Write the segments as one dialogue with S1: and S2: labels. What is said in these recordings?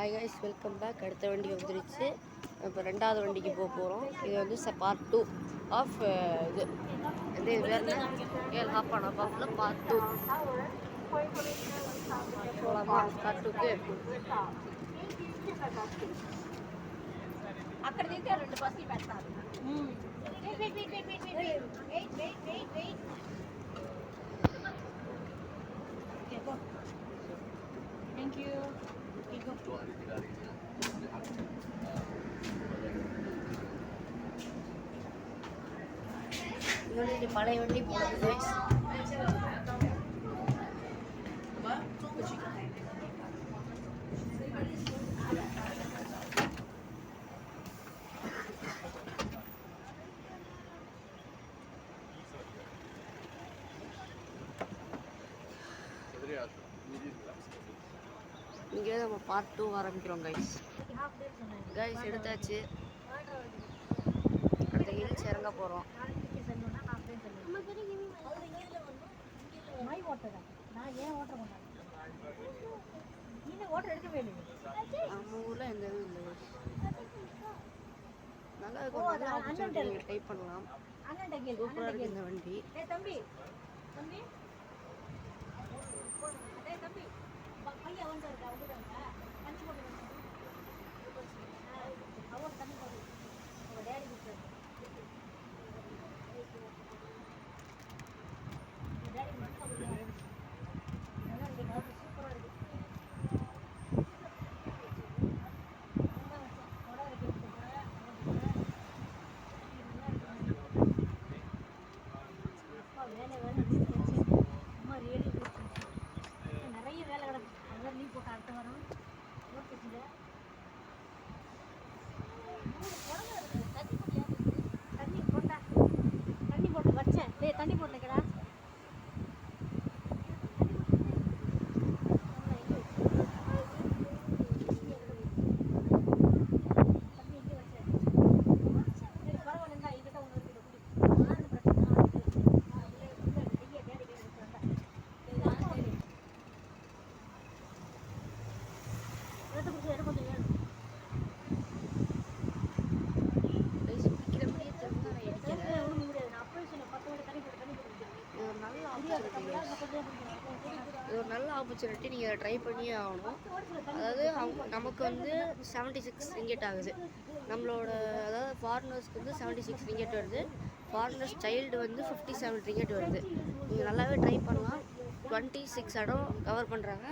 S1: Hi guys, welcome back. அடுத்த வண்டி வந்துருச்சு. இப்போ ரெண்டாவது வண்டிக்கு போக போகிறோம். இது வந்து பார்ட் 2 ஆஃப் இது வந்து வேறு ஏழு ஹாப் ஆன் ஆஃபில் பார்ட் 2 போகலாமா? பார்ட் 2க்கு
S2: అక్కడ తింటే రెండు బస్సులు పెడతారు. Thank you.
S1: இது பழைய வண்டி போகுது. இங்கே நம்ம பார்ட் 2 ஆரம்பிக்கிறோம் கைஸ். எடுத்தாச்சு. அடுத்த ஹில்ஸ் இறங்க போகிறோம். நம்ம ஊரில் எந்த இதுவும் இல்லை. நல்லா இருக்கும். நல்லா ஆப்பர்ச்சுனிட்டி நீங்கள் ட்ரை பண்ணலாம். சூப்பராக இருக்குது இந்த வண்டி.
S2: தண்ணி போட்டுக்கடா.
S1: இது ஒரு நல்ல ஆப்பர்ச்சுனிட்டி. நீங்கள் ட்ரை பண்ணியே ஆகணும். அதாவது நமக்கு வந்து 76 ரிங்கெட் ஆகுது. நம்மளோட அதாவது ஃபாரினர்ஸ்க்கு வந்து 76 ரிங்கெட் வருது. ஃபாரினர்ஸ் சைல்டு வந்து 57 ரிங்கெட் வருது. நீங்கள் நல்லாவே ட்ரை பண்ணலாம். 26 இடம் கவர் பண்ணுறாங்க.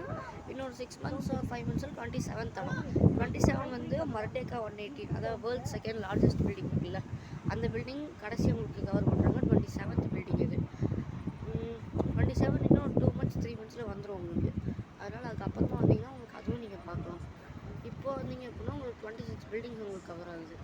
S1: இன்னொரு 6 months 5 months 27th இடம். 27 வந்து மர்டேக்கா 118, அதாவது வேர்ல்ட் செகண்ட் லார்ஜஸ்ட் பில்டிங் இருக்குல்ல, அந்த பில்டிங் கடைசி உங்களுக்கு கவர் பண்ணுறாங்க. 27th பில்டிங் இது. 27 இன்னும் 2 months 3 months வந்துடும் உங்களுக்கு. அதனால் அதுக்கப்புறமா வந்தீங்கன்னா உங்களுக்கு அதுவும் நீங்கள் பார்க்கலாம். இப்போ வந்தீங்க அப்படின்னா உங்களுக்கு 26 பில்டிங்ஸ் உங்களுக்கு கவர் ஆகுது.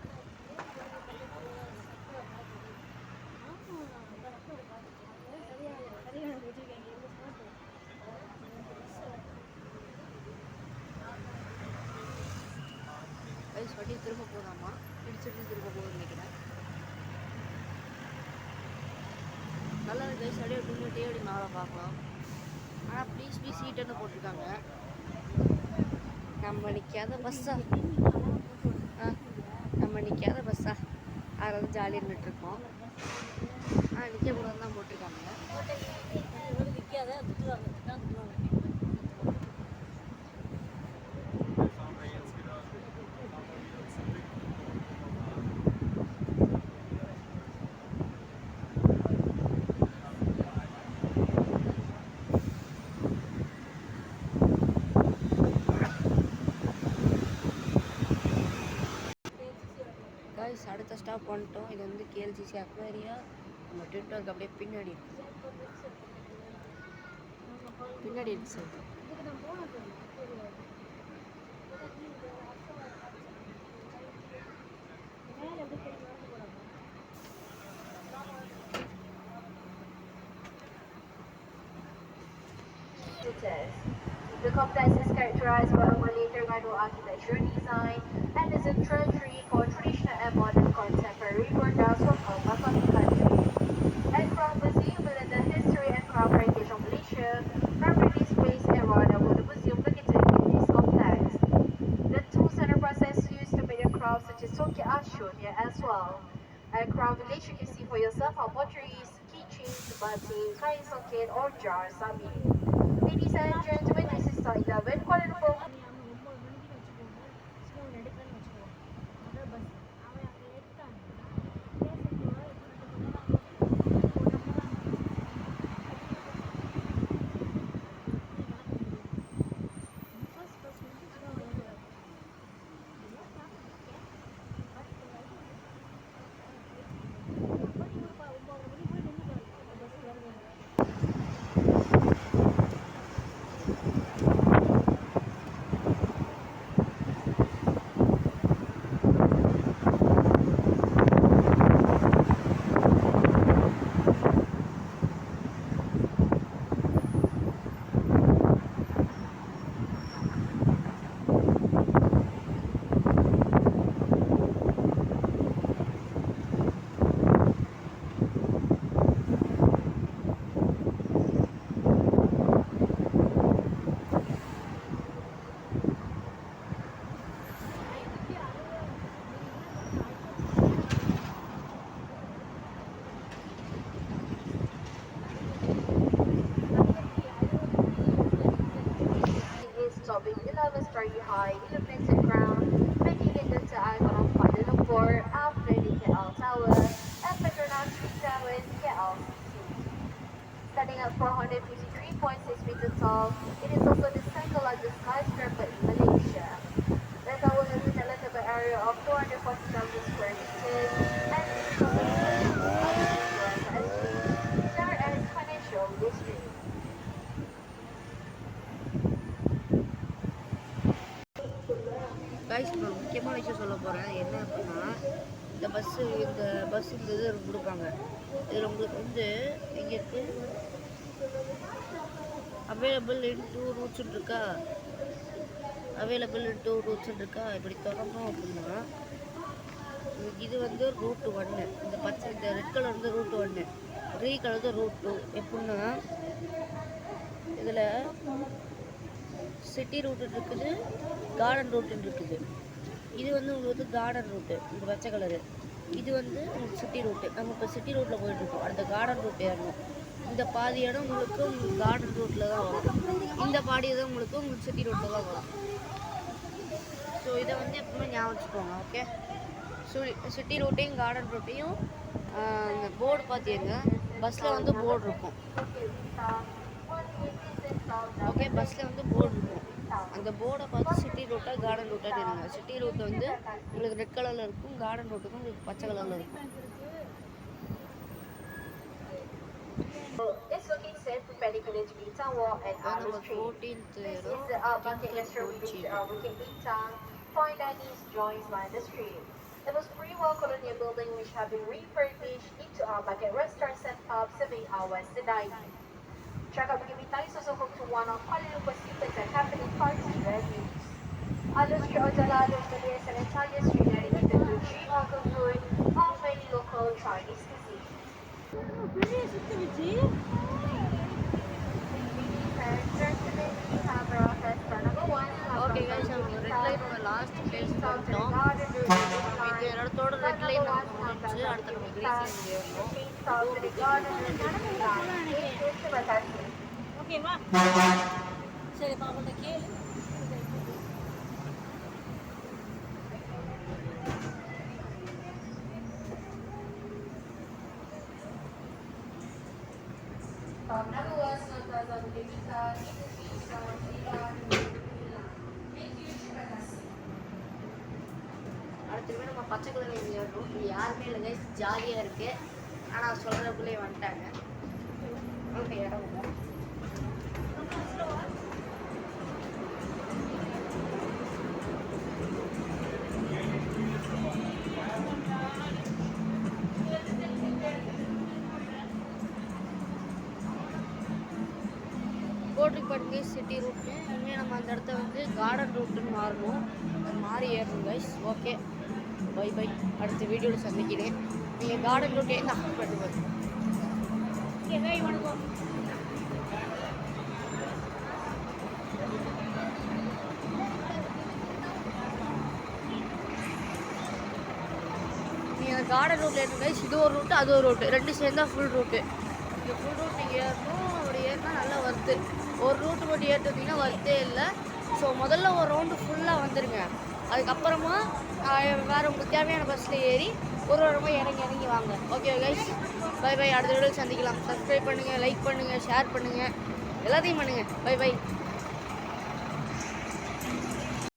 S1: வண்டி திரும்ப போகலாமா? இடிச்சுட்டு திரும்ப போகுதுன்னு நினைக்கிறேன். நல்லா கைஸ், அப்படியே டூமிட்டே அப்படி மேலே பார்க்கலாம். ஆனால் ப்ளீஸ் பி சீட்டுன்னு போட்டிருக்காங்க. நம்ம நிற்காத பஸ்ஸா? நம்ம நிற்காத பஸ்ஸா? அதில் ஜாலியாக நின்றுட்டுருக்கோம். நிற்க கூடாது தான் போட்டிருக்காங்க. அடுத்த ஸ்டாப் பண்ணிட்டோம். இது வந்து கேஎல்சிசி அக்வேரியா. நம்ம ட்விட்டருக்கு அப்படியே பின்னாடி இருக்கு sir.
S3: The complex is characterized by a later Gado architecture design and is a treasury for traditional and modern contemporary products from all parts of the country. And Crown Museum within the history and craft heritage of Malaysia, properties placed around the museum located in this complex. The Tokyo Ashonia as well. Aircraft village, you can see for yourself how potteries, keychains, batin, kaisonkin or jars are made. Ladies and gentlemen, this is Star 11 Kuala Lumpur. Sobbing 11-story high illuminated ground, making it into icon of Kuala Lumpur, upgrading KL Tower, and Petronas 37 KL City. Standing at 453.6 meters tall, it is also the second largest skyscraper in Malaysia. The tower has an lettable area of 240,000 square meters, and it is also the known as Financial District.
S1: Guys இப்போ முக்கியமான விஷயம் சொல்ல போகிறேன். என்ன அப்படின்னா இந்த bus இந்த இது கொடுப்பாங்க. இதில் உங்களுக்கு வந்து எங்கே இருக்குது அவைலபிள் இன் 2 ரூட்ஸ்ன்னு இருக்கா, அவைலபிள் இன் 2 ரூட்ஸ்ன்னு இருக்கா. இப்படி தொடரணும் அப்படின்னா இது வந்து ரூட் 1, இந்த ரெட் கலர் வந்து ரூட் 1, க்ரீன் கலர் வந்து ரூட் 2. எப்படின்னா இதில் சிட்டி ரூட்டு இருக்குது, கார்டன் ரூட்டுன்னு இருக்குது. இது வந்து உங்களுக்கு வந்து கார்டன் ரூட்டு, இந்த பச்சை கலரு. இது வந்து உங்களுக்கு சிட்டி ரூட்டு. நம்ம இப்போ சிட்டி ரூட்டில் போயிட்டுருக்கோம், அந்த கார்டன் ரூட் ஏறணும். இந்த பாதி இடம் உங்களுக்கு கார்டன் ரூட்டில் தான் வரும், இந்த பாதி தான் உங்களுக்கு சிட்டி ரூட்டில் தான் வரும். ஸோ இதை வந்து எப்பவுமே ஞாபகம் வச்சுக்கோங்க. ஓகே, சிட்டி ரூட்டையும் கார்டன் ரூட்டையும் இந்த போர்டு பார்த்தீங்க, பஸ்ஸில் வந்து போர்டு இருக்கும். ஓகே, பஸ்ஸில் வந்து போர்டு இருக்கும். அந்த போர்டை பார்த்து சிட்டி ரூட்டா கார்டன் ரூட்டாக இருங்க. சிட்டி ரூட் வந்து உங்களுக்கு ரெட் கலரில் இருக்கும், கார்டன் ரூட்டுக்கு உங்களுக்கு பச்சை கலரில் இருக்கும்.
S3: It's located perpendicular to Bintang Walk and Army Street. This is the Bukit Lesser Bukit Bintang fine dining joints line the street. It was pre-war colonial building which have been refurbished into our bucket restaurants and pubs serving our Western dining. Check out Bukit Bintang is also home to one of Kuala Lumpur's events and happening parties venues. Other street or Jalalo is an entire street dedicated to cheap local food of many local Chinese cuisine.
S1: Okay guys, நம்ம red லைனோட last place வந்துட்டோம். இந்த இடத்தோட red line நமக்கு முடிஞ்சு அடுத்த நம்ம Greece ஏறணும்.
S2: ஓகேவா? சரி பாப்பா கேளு.
S1: அடுத்து நம்ம பச்சை கலர் ஏறணும். இது யாருமே இல்லைங்க, ஜாலியாக இருக்குது. ஆனால் சொல்கிறக்குள்ளே வந்துட்டாங்க. ஓகே, இறங்குவோம். கோட்ரிப்பட்டி சிட்டி ரூட்னு இனிமேல் நம்ம அந்த இடத்த வந்து கார்டன் ரூட்டுன்னு மாறணும். அது மாறி ஏறணும் கைஸ். Okay, by bye. அடுத்த வீடியோவில் சந்திக்கிறேன். நீங்கள் கார்டன் ரூட்டே தான் பண்ணுவோம்.
S2: வணக்கம்.
S1: கார்டன் ரூட்டில் ஏறணும் கைஸ். இது ஒரு ரூட்டு, அது ஒரு ரூட்டு, ரெண்டு சேர்ந்தா ஃபுல் ரூட்டு. இந்த ஃபுல் ரூட் நீங்கள் ஏறணும். அப்படி ஏறினா நல்லா வருது. ஒரு ரூட்டு மட்டும் ஏறிட்டு வந்தீங்கன்னா வருதே இல்லை. ஸோ முதல்ல ஒரு ரவுண்டு ஃபுல்லாக வந்துடுங்க. அதுக்கப்புறமா வேறு உங்களுக்கு தேவையான பஸ்ஸில் ஏறி ஒரு வாரமாக இறங்கி வாங்க. Okay guys, bye bye. அடுத்த வீடியோ சந்திக்கலாம். சப்ஸ்கிரைப் பண்ணுங்கள், லைக் பண்ணுங்கள், ஷேர் பண்ணுங்கள், எல்லாத்தையும் பண்ணுங்கள். Bye by.